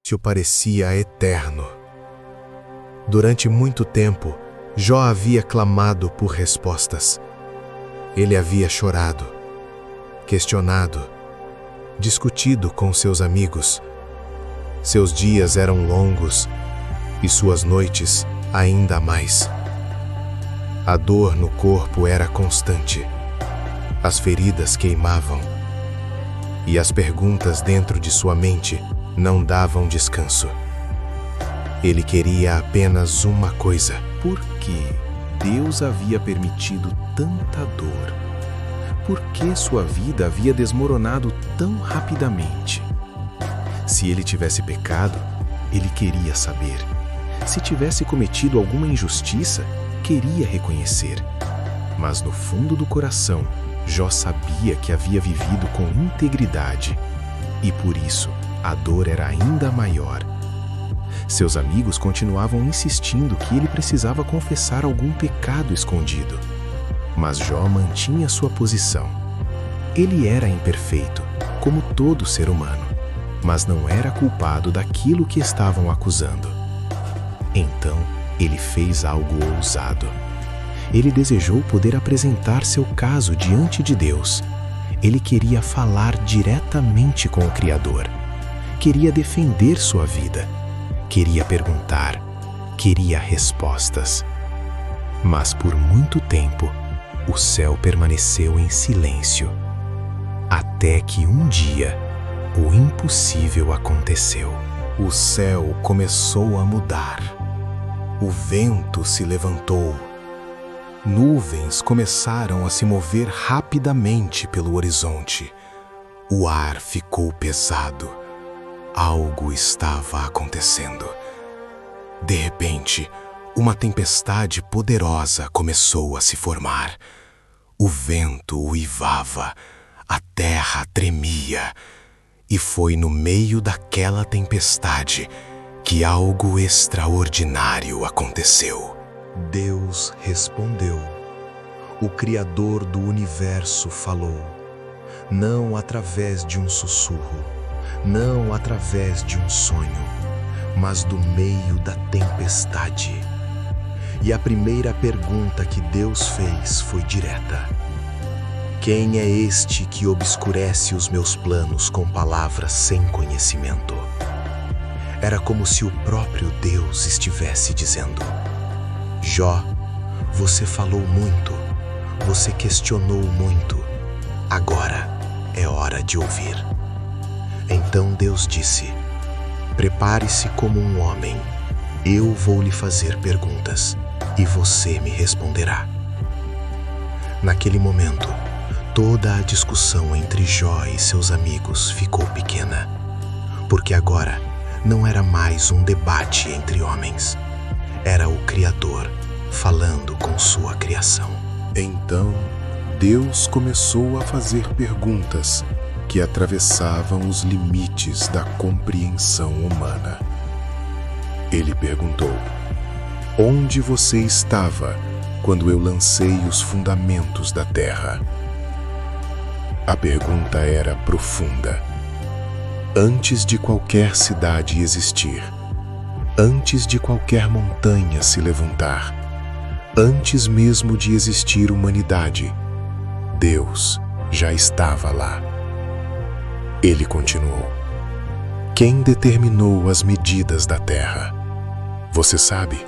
silêncio parecia eterno. Durante muito tempo, Jó havia clamado por respostas. Ele havia chorado, questionado, discutido com seus amigos. Seus dias eram longos e suas noites ainda mais. A dor no corpo era constante. As feridas queimavam. E as perguntas dentro de sua mente não davam descanso. Ele queria apenas uma coisa. Por que Deus havia permitido tanta dor? Por que sua vida havia desmoronado tão rapidamente? Se ele tivesse pecado, ele queria saber. Se tivesse cometido alguma injustiça, queria reconhecer. Mas no fundo do coração, Jó sabia que havia vivido com integridade. E por isso, a dor era ainda maior. Seus amigos continuavam insistindo que ele precisava confessar algum pecado escondido. Mas Jó mantinha sua posição. Ele era imperfeito, como todo ser humano, mas não era culpado daquilo que estavam acusando. Então, ele fez algo ousado. Ele desejou poder apresentar seu caso diante de Deus. Ele queria falar diretamente com o Criador. Queria defender sua vida. Queria perguntar. Queria respostas. Mas por muito tempo, o céu permaneceu em silêncio. Até que um dia, o impossível aconteceu. O céu começou a mudar. O vento se levantou. Nuvens começaram a se mover rapidamente pelo horizonte. O ar ficou pesado. Algo estava acontecendo. De repente, uma tempestade poderosa começou a se formar. O vento uivava, a terra tremia. E foi no meio daquela tempestade que algo extraordinário aconteceu. Deus respondeu. O Criador do universo falou. Não através de um sussurro, não através de um sonho, mas do meio da tempestade. E a primeira pergunta que Deus fez foi direta. Quem é este que obscurece os meus planos com palavras sem conhecimento? Era como se o próprio Deus estivesse dizendo: Jó, você falou muito, você questionou muito, agora é hora de ouvir. Então Deus disse: prepare-se como um homem, eu vou lhe fazer perguntas e você me responderá. Naquele momento, toda a discussão entre Jó e seus amigos ficou pequena, porque agora não era mais um debate entre homens. Era o Criador falando com sua criação. Então, Deus começou a fazer perguntas que atravessavam os limites da compreensão humana. Ele perguntou: onde você estava quando eu lancei os fundamentos da terra? A pergunta era profunda. Antes de qualquer cidade existir, antes de qualquer montanha se levantar, antes mesmo de existir humanidade, Deus já estava lá. Ele continuou: quem determinou as medidas da terra? Você sabe?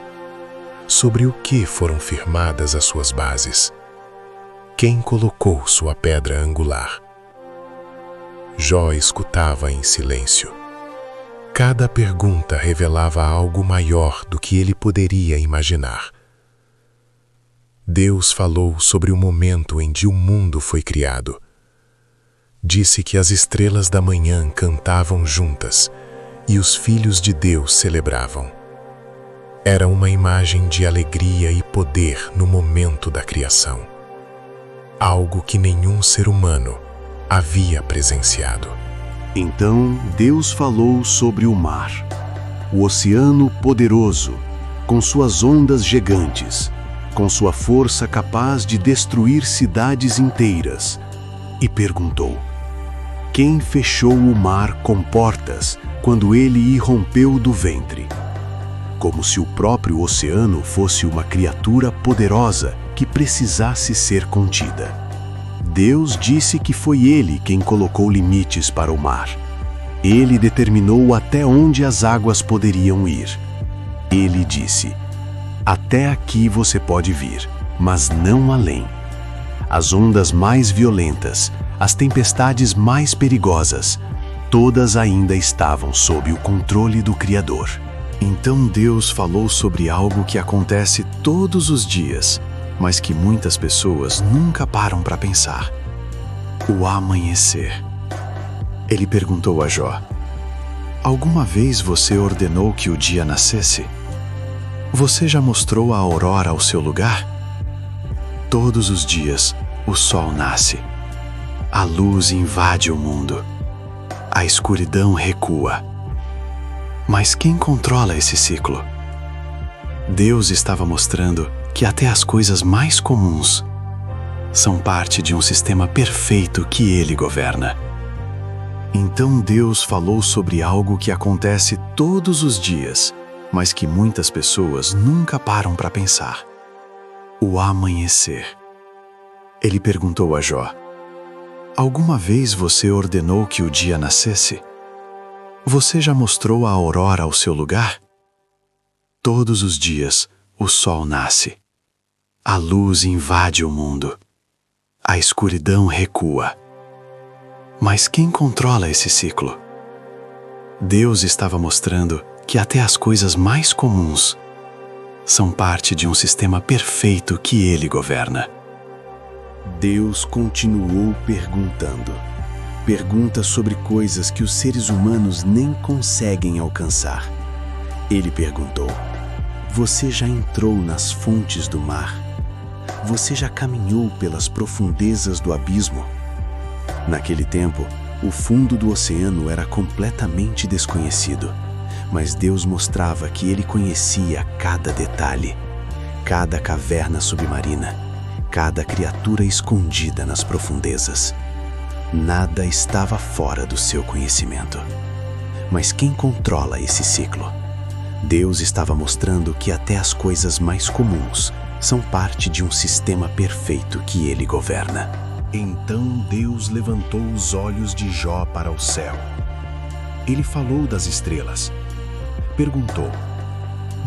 Sobre o que foram firmadas as suas bases? Quem colocou sua pedra angular? Jó escutava em silêncio. Cada pergunta revelava algo maior do que ele poderia imaginar. Deus falou sobre o momento em que o mundo foi criado. Disse que as estrelas da manhã cantavam juntas e os filhos de Deus celebravam. Era uma imagem de alegria e poder no momento da criação. Algo que nenhum ser humano havia presenciado. Então Deus falou sobre o mar, o oceano poderoso, com suas ondas gigantes, com sua força capaz de destruir cidades inteiras, e perguntou: quem fechou o mar com portas quando ele irrompeu do ventre, como se o próprio oceano fosse uma criatura poderosa que precisasse ser contida. Deus disse que foi ele quem colocou limites para o mar. Ele determinou até onde as águas poderiam ir. Ele disse: até aqui você pode vir, mas não além. As ondas mais violentas, as tempestades mais perigosas, todas ainda estavam sob o controle do Criador. Então Deus falou sobre algo que acontece todos os dias, mas que muitas pessoas nunca param para pensar: o amanhecer. Ele perguntou a Jó: alguma vez você ordenou que o dia nascesse? Você já mostrou a aurora ao seu lugar? Todos os dias o sol nasce. A luz invade o mundo. A escuridão recua. Mas quem controla esse ciclo? Deus estava mostrando que até as coisas mais comuns são parte de um sistema perfeito que Ele governa. Então Deus falou sobre algo que acontece todos os dias, mas que muitas pessoas nunca param para pensar: o amanhecer. Ele perguntou a Jó: alguma vez você ordenou que o dia nascesse? Você já mostrou a aurora ao seu lugar? Todos os dias o sol nasce. A luz invade o mundo. A escuridão recua. Mas quem controla esse ciclo? Deus estava mostrando que até as coisas mais comuns são parte de um sistema perfeito que Ele governa. Deus continuou perguntando. Pergunta sobre coisas que os seres humanos nem conseguem alcançar. Ele perguntou: você já entrou nas fontes do mar? Você já caminhou pelas profundezas do abismo? Naquele tempo, o fundo do oceano era completamente desconhecido, mas Deus mostrava que Ele conhecia cada detalhe, cada caverna submarina, cada criatura escondida nas profundezas. Nada estava fora do seu conhecimento. Mas quem controla esse ciclo? Deus estava mostrando que até as coisas mais comuns são parte de um sistema perfeito que Ele governa. Então Deus levantou os olhos de Jó para o céu. Ele falou das estrelas. Perguntou: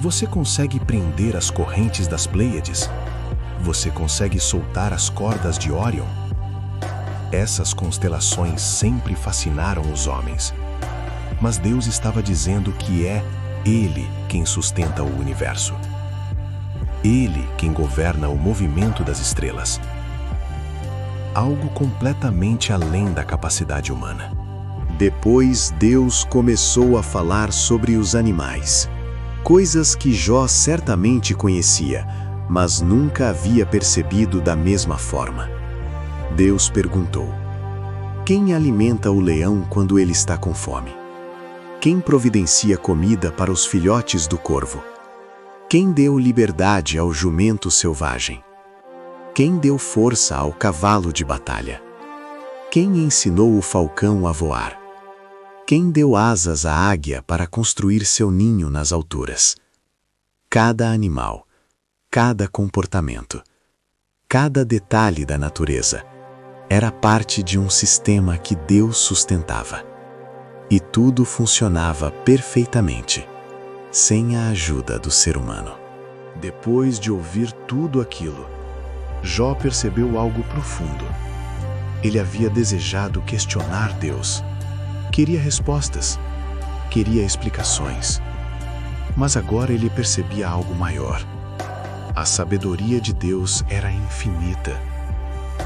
você consegue prender as correntes das Pleiades? Você consegue soltar as cordas de Órion? Essas constelações sempre fascinaram os homens. Mas Deus estava dizendo que é Ele quem sustenta o universo. Ele quem governa o movimento das estrelas. Algo completamente além da capacidade humana. Depois Deus começou a falar sobre os animais, coisas que Jó certamente conhecia, mas nunca havia percebido da mesma forma. Deus perguntou: quem alimenta o leão quando ele está com fome? Quem providencia comida para os filhotes do corvo? Quem deu liberdade ao jumento selvagem? Quem deu força ao cavalo de batalha? Quem ensinou o falcão a voar? Quem deu asas à águia para construir seu ninho nas alturas? Cada animal, cada comportamento, cada detalhe da natureza era parte de um sistema que Deus sustentava. E tudo funcionava perfeitamente, sem a ajuda do ser humano. Depois de ouvir tudo aquilo, Jó percebeu algo profundo. Ele havia desejado questionar Deus. Queria respostas, queria explicações. Mas agora ele percebia algo maior. A sabedoria de Deus era infinita.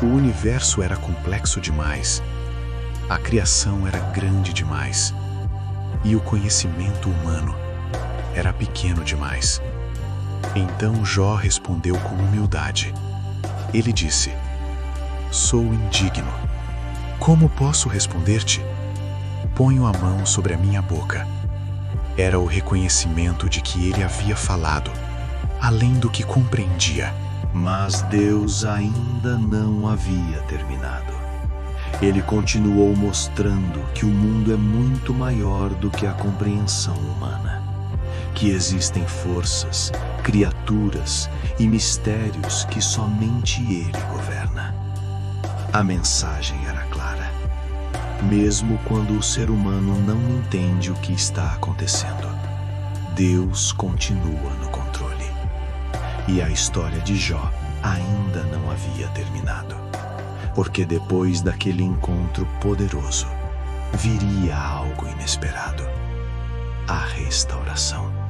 O universo era complexo demais. A criação era grande demais. E o conhecimento humano era pequeno demais. Então Jó respondeu com humildade. Ele disse: sou indigno. Como posso responder-te? Ponho a mão sobre a minha boca. Era o reconhecimento de que ele havia falado, além do que compreendia. Mas Deus ainda não havia terminado. Ele continuou mostrando que o mundo é muito maior do que a compreensão humana, que existem forças, criaturas e mistérios que somente Ele governa. A mensagem era clara. Mesmo quando o ser humano não entende o que está acontecendo, Deus continua no controle. E a história de Jó ainda não havia terminado, porque depois daquele encontro poderoso, viria algo inesperado: a restauração.